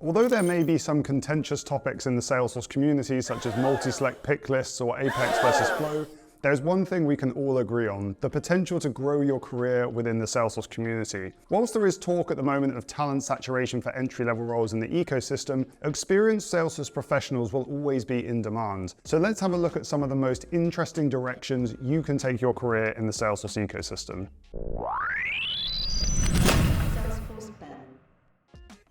Although there may be some contentious topics in the Salesforce community, such as multi-select pick lists or Apex versus Flow, there's one thing we can all agree on: the potential to grow your career within the Salesforce community. Whilst there is talk at the moment of talent saturation for entry-level roles in the ecosystem, experienced Salesforce professionals will always be in demand. So let's have a look at some of the most interesting directions you can take your career in the Salesforce ecosystem.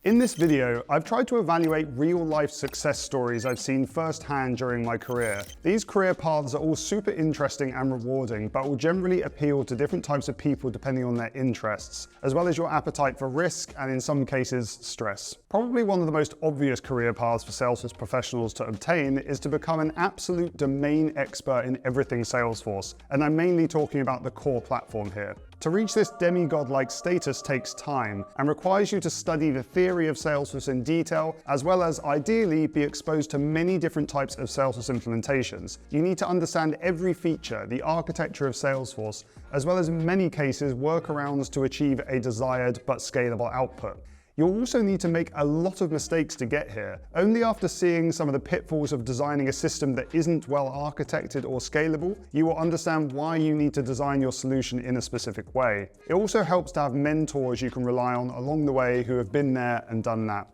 In this video, I've tried to evaluate real-life success stories I've seen firsthand during my career. These career paths are all super interesting and rewarding, but will generally appeal to different types of people depending on their interests, as well as your appetite for risk and, in some cases, stress. Probably one of the most obvious career paths for Salesforce professionals to obtain is to become an absolute domain expert in everything Salesforce, and I'm mainly talking about the core platform here. To reach this demigod-like status takes time and requires you to study the theory of Salesforce in detail, as well as ideally be exposed to many different types of Salesforce implementations. You need to understand every feature, the architecture of Salesforce, as well as in many cases workarounds to achieve a desired but scalable output. You'll also need to make a lot of mistakes to get here. Only after seeing some of the pitfalls of designing a system that isn't well architected or scalable, you will understand why you need to design your solution in a specific way. It also helps to have mentors you can rely on along the way who have been there and done that.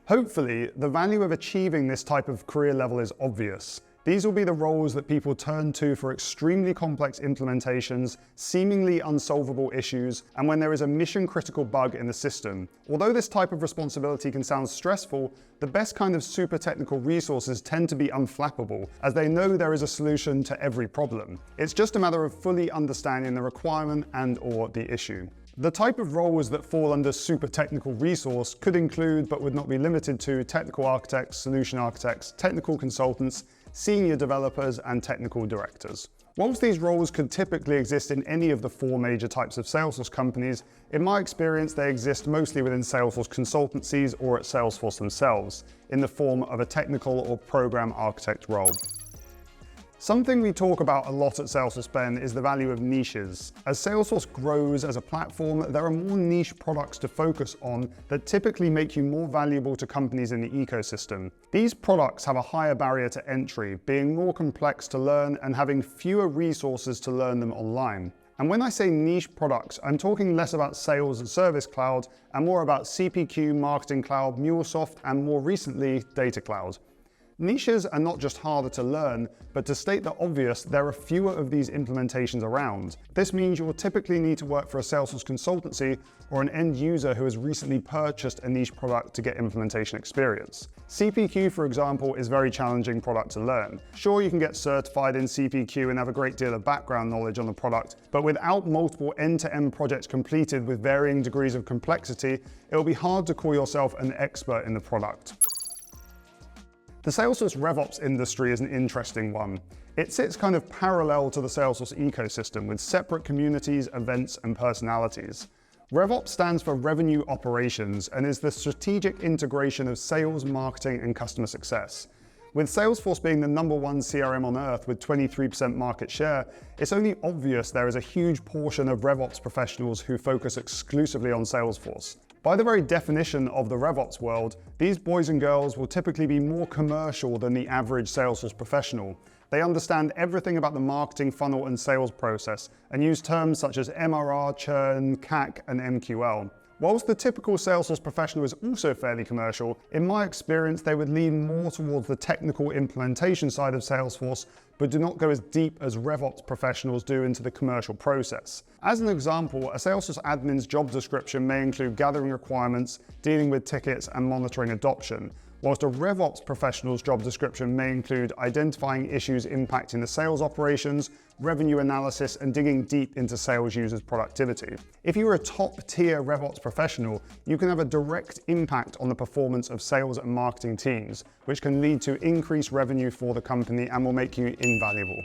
Hopefully, the value of achieving this type of career level is obvious. These will be the roles that people turn to for extremely complex implementations, seemingly unsolvable issues, and when there is a mission-critical bug in the system. Although this type of responsibility can sound stressful, the best kind of super technical resources tend to be unflappable, as they know there is a solution to every problem. It's just a matter of fully understanding the requirement and/or the issue. The type of roles that fall under super technical resource could include, but would not be limited to, technical architects, solution architects, technical consultants, senior developers, and technical directors. Whilst these roles could typically exist in any of the four major types of Salesforce companies, in my experience they exist mostly within Salesforce consultancies or at Salesforce themselves, in the form of a technical or program architect role. Something we talk about a lot at Salesforce Ben is the value of niches. As Salesforce grows as a platform, there are more niche products to focus on that typically make you more valuable to companies in the ecosystem. These products have a higher barrier to entry, being more complex to learn and having fewer resources to learn them online. And when I say niche products, I'm talking less about Sales and Service Cloud and more about CPQ, Marketing Cloud, MuleSoft, and more recently, Data Cloud. Niches are not just harder to learn, but to state the obvious, there are fewer of these implementations around. This means you'll typically need to work for a Salesforce consultancy or an end user who has recently purchased a niche product to get implementation experience. CPQ, for example, is a very challenging product to learn. Sure, you can get certified in CPQ and have a great deal of background knowledge on the product, but without multiple end-to-end projects completed with varying degrees of complexity, it will be hard to call yourself an expert in the product. The Salesforce RevOps industry is an interesting one. It sits kind of parallel to the Salesforce ecosystem with separate communities, events, and personalities. RevOps stands for Revenue Operations and is the strategic integration of sales, marketing, and customer success. With Salesforce being the #1 CRM on earth with 23% market share, it's only obvious there is a huge portion of RevOps professionals who focus exclusively on Salesforce. By the very definition of the RevOps world, these boys and girls will typically be more commercial than the average Salesforce professional. They understand everything about the marketing funnel and sales process and use terms such as MRR, churn, CAC, and MQL. Whilst the typical Salesforce professional is also fairly commercial, in my experience they would lean more towards the technical implementation side of Salesforce, but do not go as deep as RevOps professionals do into the commercial process. As an example, a Salesforce admin's job description may include gathering requirements, dealing with tickets, and monitoring adoption, whilst a RevOps professional's job description may include identifying issues impacting the sales operations, revenue analysis, and digging deep into sales users' productivity. If you're a top-tier RevOps professional, you can have a direct impact on the performance of sales and marketing teams, which can lead to increased revenue for the company and will make you invaluable.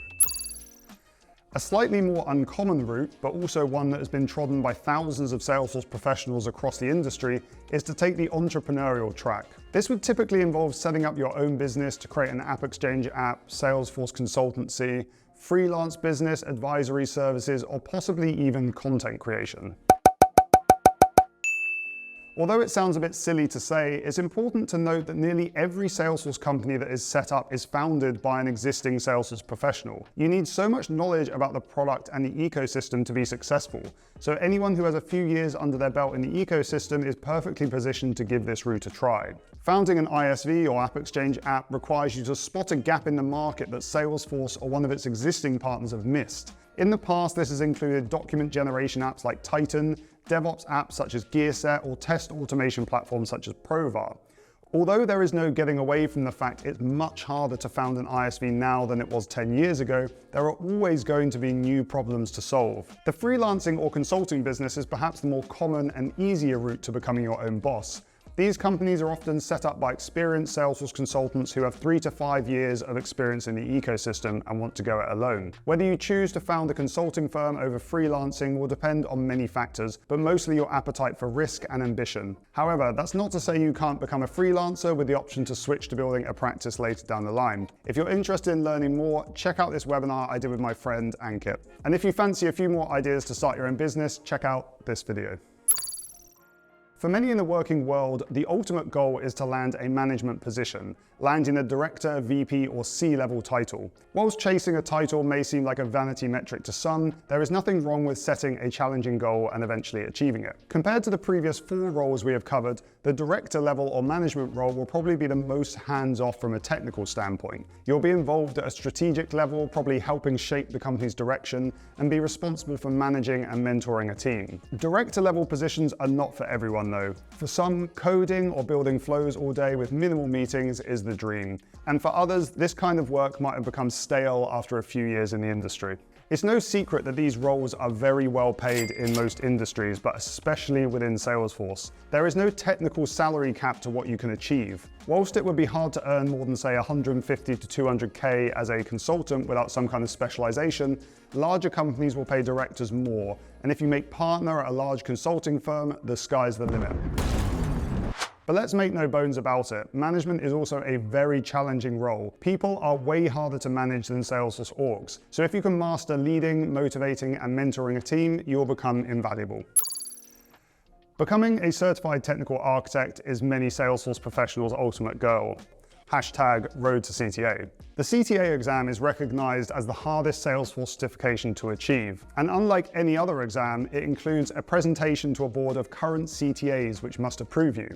A slightly more uncommon route, but also one that has been trodden by thousands of Salesforce professionals across the industry, is to take the entrepreneurial track. This would typically involve setting up your own business to create an App Exchange app, Salesforce consultancy, freelance business, advisory services, or possibly even content creation. Although it sounds a bit silly to say, it's important to note that nearly every Salesforce company that is set up is founded by an existing Salesforce professional. You need so much knowledge about the product and the ecosystem to be successful. So anyone who has a few years under their belt in the ecosystem is perfectly positioned to give this route a try. Founding an ISV or App Exchange app requires you to spot a gap in the market that Salesforce or one of its existing partners have missed. In the past, this has included document generation apps like Titan, DevOps apps such as GearSet, or test automation platforms such as Provar. Although there is no getting away from the fact it's much harder to found an ISV now than it was 10 years ago, there are always going to be new problems to solve. The freelancing or consulting business is perhaps the more common and easier route to becoming your own boss. These companies are often set up by experienced Salesforce consultants who have 3 to 5 years of experience in the ecosystem and want to go it alone. Whether you choose to found a consulting firm over freelancing will depend on many factors, but mostly your appetite for risk and ambition. However, that's not to say you can't become a freelancer with the option to switch to building a practice later down the line. If you're interested in learning more, check out this webinar I did with my friend Ankit. And if you fancy a few more ideas to start your own business, check out this video. For many in the working world, the ultimate goal is to land a management position, landing a director, VP, or C-level title. Whilst chasing a title may seem like a vanity metric to some, there is nothing wrong with setting a challenging goal and eventually achieving it. Compared to the previous 4 roles we have covered, the director level or management role will probably be the most hands-off from a technical standpoint. You'll be involved at a strategic level, probably helping shape the company's direction, and be responsible for managing and mentoring a team. Director level positions are not for everyone though. For some, coding or building flows all day with minimal meetings is the dream. And for others, this kind of work might have become stale after a few years in the industry. It's no secret that these roles are very well paid in most industries, but especially within Salesforce. There is no technical salary cap to what you can achieve. Whilst it would be hard to earn more than say 150 to 200K as a consultant without some kind of specialization, larger companies will pay directors more. And if you make partner at a large consulting firm, the sky's the limit. But let's make no bones about it, management is also a very challenging role. People are way harder to manage than Salesforce orgs. So if you can master leading, motivating, and mentoring a team, you'll become invaluable. Becoming a certified technical architect is many Salesforce professionals' ultimate goal. #road to CTA. The CTA exam is recognized as the hardest Salesforce certification to achieve. And unlike any other exam, it includes a presentation to a board of current CTAs which must approve you.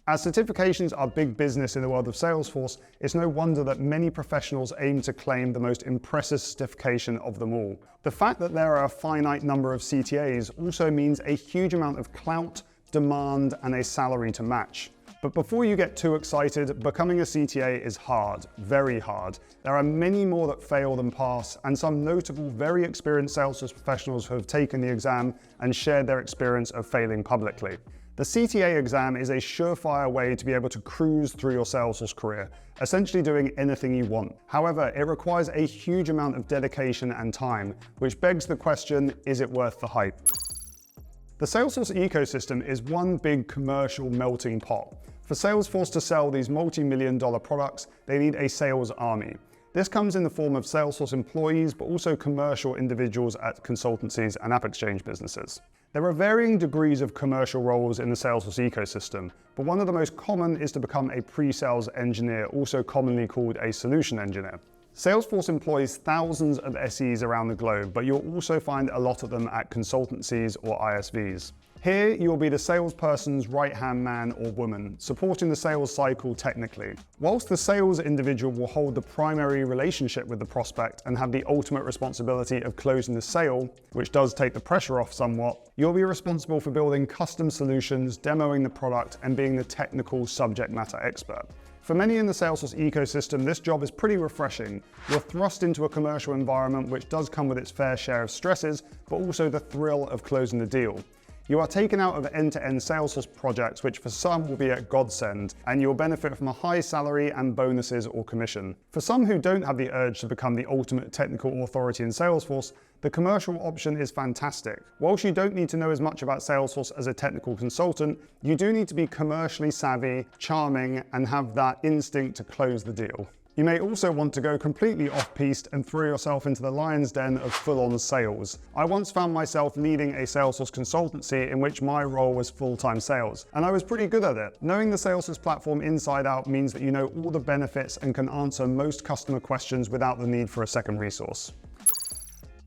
As certifications are big business in the world of Salesforce, it's no wonder that many professionals aim to claim the most impressive certification of them all. The fact that there are a finite number of CTAs also means a huge amount of clout, demand, and a salary to match. But before you get too excited, becoming a CTA is hard, very hard. There are many more that fail than pass, and some notable, very experienced Salesforce professionals who have taken the exam and shared their experience of failing publicly. The CTA exam is a surefire way to be able to cruise through your Salesforce career, essentially doing anything you want. However, it requires a huge amount of dedication and time, which begs the question, is it worth the hype? The Salesforce ecosystem is one big commercial melting pot. For Salesforce to sell these multi-million-dollar products, they need a sales army. This comes in the form of Salesforce employees, but also commercial individuals at consultancies and App Exchange businesses. There are varying degrees of commercial roles in the Salesforce ecosystem, but one of the most common is to become a pre-sales engineer, also commonly called a solution engineer. Salesforce employs thousands of SEs around the globe, but you'll also find a lot of them at consultancies or ISVs. Here, you'll be the salesperson's right-hand man or woman, supporting the sales cycle technically. Whilst the sales individual will hold the primary relationship with the prospect and have the ultimate responsibility of closing the sale, which does take the pressure off somewhat, you'll be responsible for building custom solutions, demoing the product, and being the technical subject matter expert. For many in the Salesforce ecosystem, this job is pretty refreshing. You're thrust into a commercial environment which does come with its fair share of stresses, but also the thrill of closing the deal. You are taken out of end-to-end Salesforce projects, which for some will be a godsend, and you'll benefit from a high salary and bonuses or commission. For some who don't have the urge to become the ultimate technical authority in Salesforce, the commercial option is fantastic. Whilst you don't need to know as much about Salesforce as a technical consultant, you do need to be commercially savvy, charming, and have that instinct to close the deal. You may also want to go completely off-piste and throw yourself into the lion's den of full-on sales. I once found myself leading a Salesforce consultancy in which my role was full-time sales, and I was pretty good at it. Knowing the Salesforce platform inside out means that you know all the benefits and can answer most customer questions without the need for a second resource.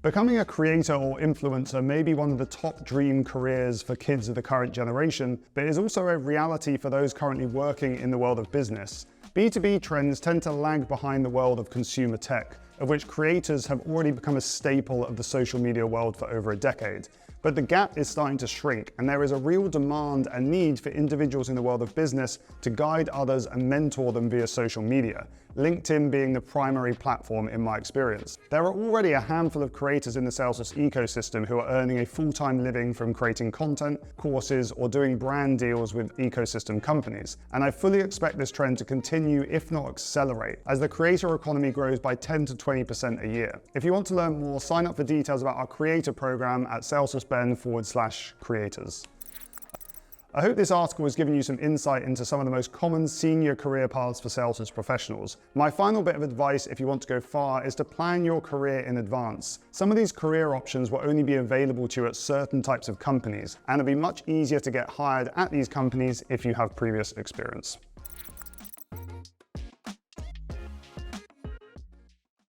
Becoming a creator or influencer may be one of the top dream careers for kids of the current generation, but is also a reality for those currently working in the world of business. B2B trends tend to lag behind the world of consumer tech, of which creators have already become a staple of the social media world for over a decade. But the gap is starting to shrink, and there is a real demand and need for individuals in the world of business to guide others and mentor them via social media, LinkedIn being the primary platform in my experience. There are already a handful of creators in the Salesforce ecosystem who are earning a full-time living from creating content, courses, or doing brand deals with ecosystem companies. And I fully expect this trend to continue, if not accelerate, as the creator economy grows by 10 to 20% a year. If you want to learn more, sign up for details about our creator program at salesforceben.com/creators. I hope this article has given you some insight into some of the most common senior career paths for Salesforce professionals. My final bit of advice, if you want to go far, is to plan your career in advance. Some of these career options will only be available to you at certain types of companies, and it'll be much easier to get hired at these companies if you have previous experience.